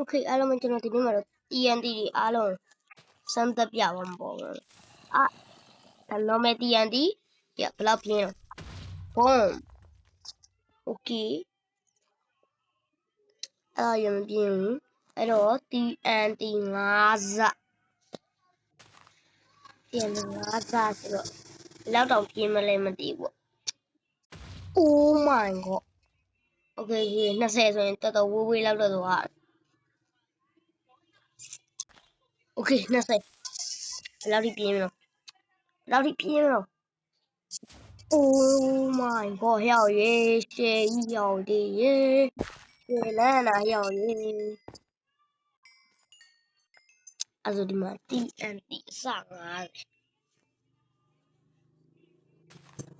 OK အားလုံးကျွန်တော်ဒီနေ့မှာတော့ TNT တွေအားလုံးစမ်းသပ်ပြပါမှာပေါ့ဒါ normal TNT ဘယ်လောက်ပြင်းလဲ boom OK အဲ့ရမပြင်းဘူးအဲ့တော့ TNT 5စ TNT 5စဆိုတော့ဘယ်လောက်တောင်ပြင်းမလဲမသိဘူး Oh my god OK 20ဆိုရင်တော်တော်ဝေးလောက်တော့သွား OK 20ဘယ်လောက်ထိပြင်းမလဲဘယ်လောက်ထိပြင်းမလဲ Oh my god ဟရောက်ရေးရှေ့ကြီးရောက်သေးရေးရှေ့လန်းလာရောက်ရေးအဲ့ဆိုဒီမှာ TNT အစ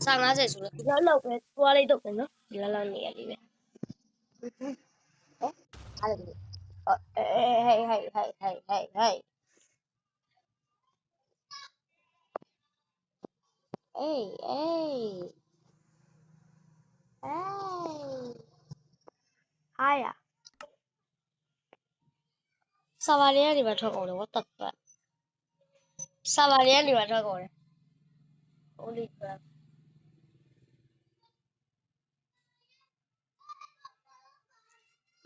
50ဆိုတော့ဒီလောက်ပဲသွားလိုက်တော့မယ်နော်ဒီလောက်နေရလေးပဲဟဲ့အားလည်းဟေးဟာရဆာဗာရီကနေပါထွက်ကုန်တယ် what the fuck ဆာဗာရီကနေပါထွက်ကုန်တယ် holy crap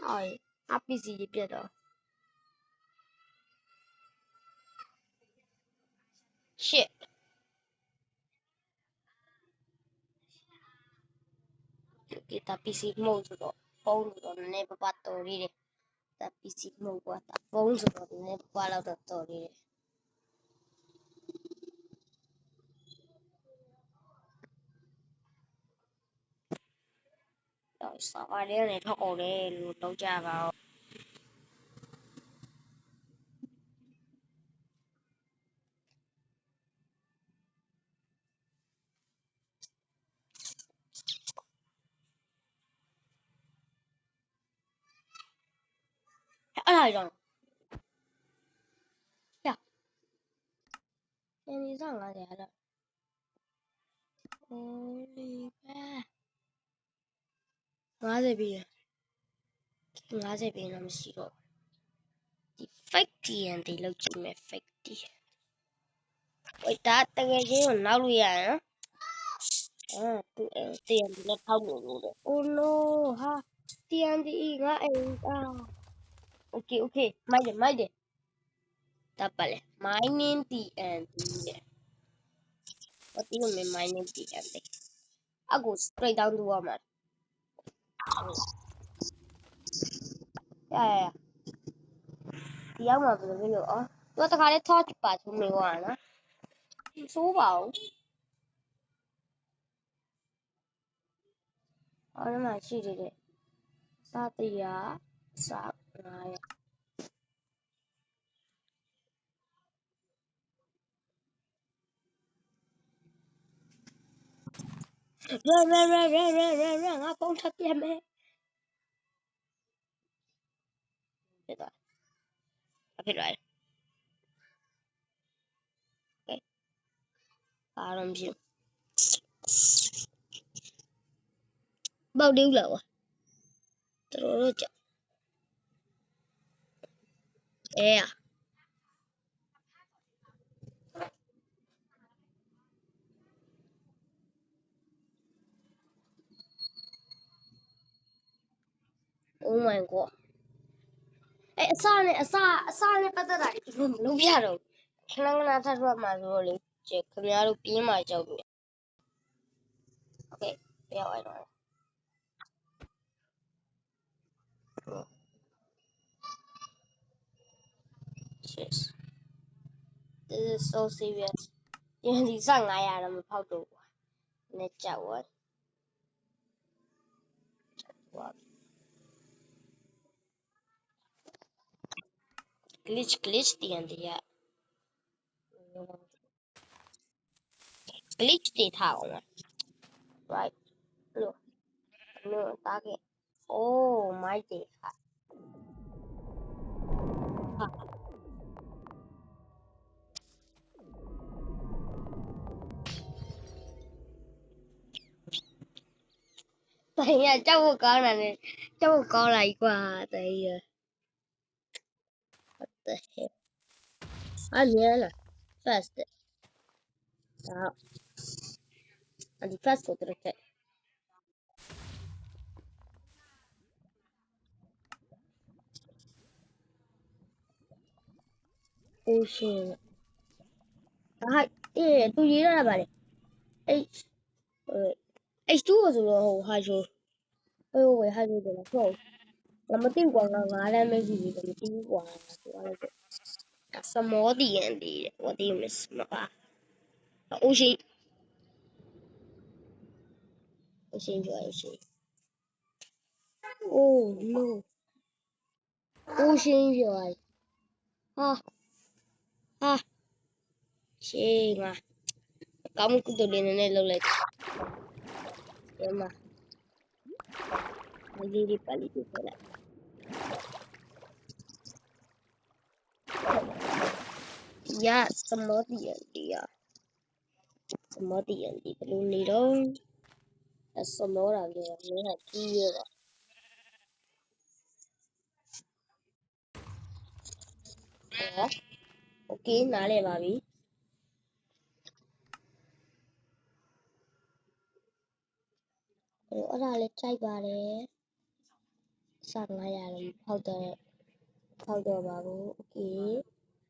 အော်အပီစီပြတ်တော့ shit ဒီတာ PC mode ဆိုတော့ဖုန်းဆိုတော့နည်းနည်းပပတော်လေးတယ်ဒါ PC mode ကတာဖုန်းဆိုတော့နည်းနည်းပပလောက်တော့တော်လေးတယ်တော့စာပါလေးနဲ့ထောက်အောင်လေလို့တော့ကြပါဦးအဲ့ဒါကြောင့်ရနေစား50ရတော့ holy crap 50ပြီ50ပြီတော့မရှိတော့ဒီ fake TNT လောက်ကြည့်မယ် fake T ဝိဒါတကယ်ချင်းကိုနောက်လို့ရရနော်သူTNT နဲ့ထောက်လို့လို့ oh no ဟာ TNT ငါအိမ်okay မိုက်တယ်တပ်ပါလေ mining TNT ရဲ့ဘာတိလို့ mining TNT အခု straight down သွားမှာရဒီရောက်မှာဘယ်လိုလုပ်အော်သူတခါလေး torch ပါချုံနေသွားတာနော်စိုးပါဦးအော်ဒီမှာရှိတယ်တဲ့စာတရားစာ900ရငါပုံထပ်ပြမယ်ဖြစ်သွားဖြစ်သွားအားလုံးပြပေါက်သေးဘူးလားကွာတော်တော်ကြOh my god အစနဲ့ပတ်သက်တာဒီလိုမလုပ်ပြတော့ခဏထပ်ထွက်မှာဆိုတော့လေခင်ဗျားတို့ပြင်းမှာကြောက်တယ် Okay ပြောင်းသွားတော့ Yes this is so serious ဒီစ900တော့မဖောက်တော့ဘူးနဲ့ကြောက်သွားglitch တည်န်တရား glitch တွေထားအောင် right လို့တားခဲ့ oh my god တိုင်ရကြောက်ဖို့ကောင်းတာနဲ့ကြောက်ဖို့ကောင်းလာ E ကွာတိုင်ရ the hell အမြဲလား fast ဒါအဒီ fast ကိုတော့တဲ့ ocean ဟာသူရေးရတာပါလေ H2O ဆိုတော့ဟို hydro ဝယ် hydro တယ်လားဟုတ်ငါမသိကွာငါ9လမ်းပဲကြည့်ပြီးတော့မသိဘူးကွာဆိုတော့ small DND what do you miss မပါ ocean ပြော ocean oh no ocean ပြောဟာရှေးငါကောင်းမှုကုသိုလ်လေးနည်းနည်းလုပ်လိုက်တယ်မှာမလေးလေးပါလေးပြလိုက်ရစမောတီယန်တီယာစမောတီယန်တီဘယ်လိုနေတော့စမောတာပြောမင်းကကြီးရပါโอเคနားလည်ပါပြီအဲ့ဒါလေးကြိုက်ပါတယ်စ900လည်းဖောက်တော့ပါဘူးโอเค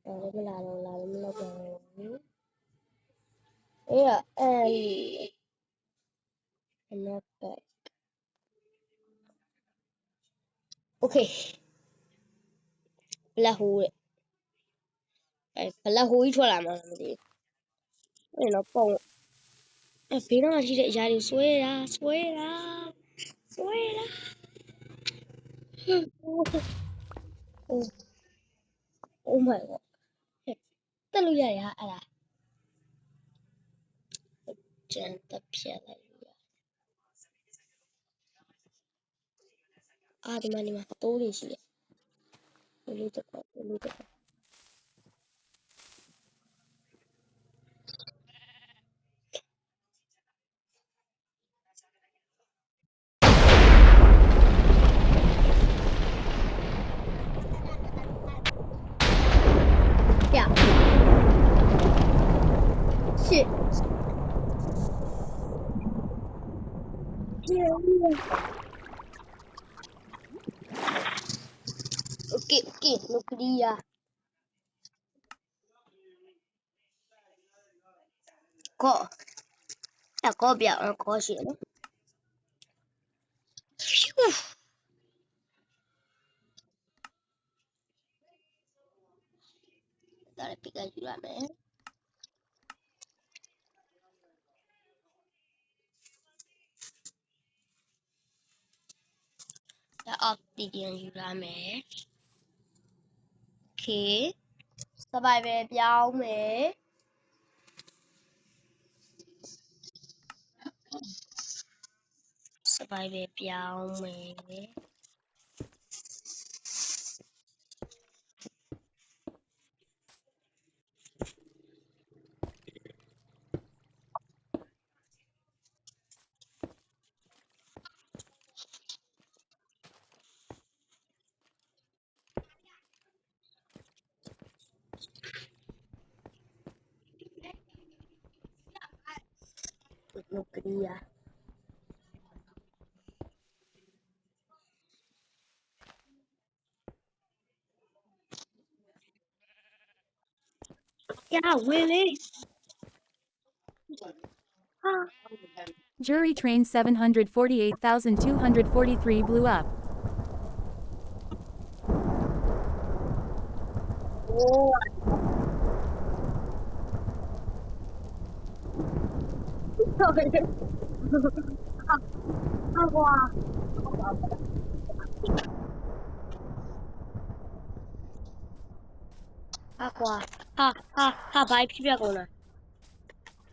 ဒါလည်းမလာတော့လာလည်းမလောက်တော့ဘူးအဲ့ဒါnot bad okay ဘလက်ဟိုးတဲ့ဘလက်ဟိုးကြီးထွက်လာမှာမသိဘူးအဲ့တော့ပုံဘေးတော့ရှိတဲ့အရာတွေဆွဲတာ oh my god တက်လို့ရရအဲ့ဒါကျန်တက်ပြက်လိုက်ဒီမှာတိုးတွေရှိတယ်လေးတော့shit okay nuclear ကောပြအောင်ကောရှိနော်ဒါလည်းပြကြယူရမယ်ဒါအောက်ဒီပြန်ယူရမယ် okay စပိုင်ပဲပြောင်းမယ်စပိုင်ပဲပြောင်းမယ်nuclear yeah really Jury train 748,243 blew up. oh aqua ha ဘာဖြစ်ပြကုန်လား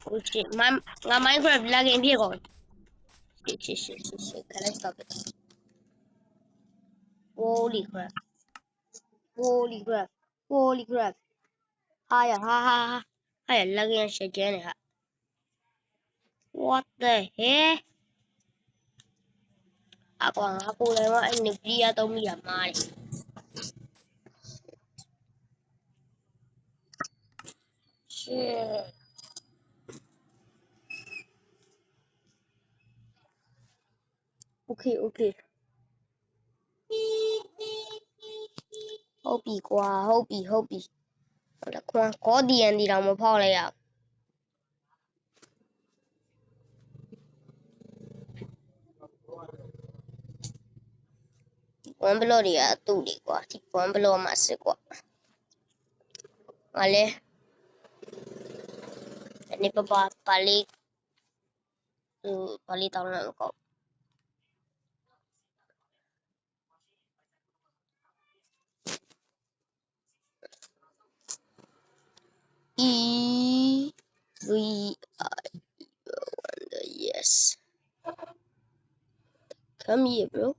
oh shit ငါ Minecraft login ဖြစ်ကုန် shit can I stop it holy crap ha login ရှက်ကျန်းနေဟာ what the heck အကွာငါကိုယ်လည်းမအဲ့ nuclear သုံးမိတာမားတယ် shit okay ဟုတ်ပြီကွာဟုတ်ပြီဟုတ်လားခွန်ကောဒီယန်ဒီတော့မဖောက်လိုက်ရဝန်ဘလော့တွေကသူ့တွေကွာဒီဝန်ဘလော့မှာစစ်ကွာငါလဲအနေပါလေးပါလေးတောင်းတော့ကောE-V-I-O-N-yes come here bro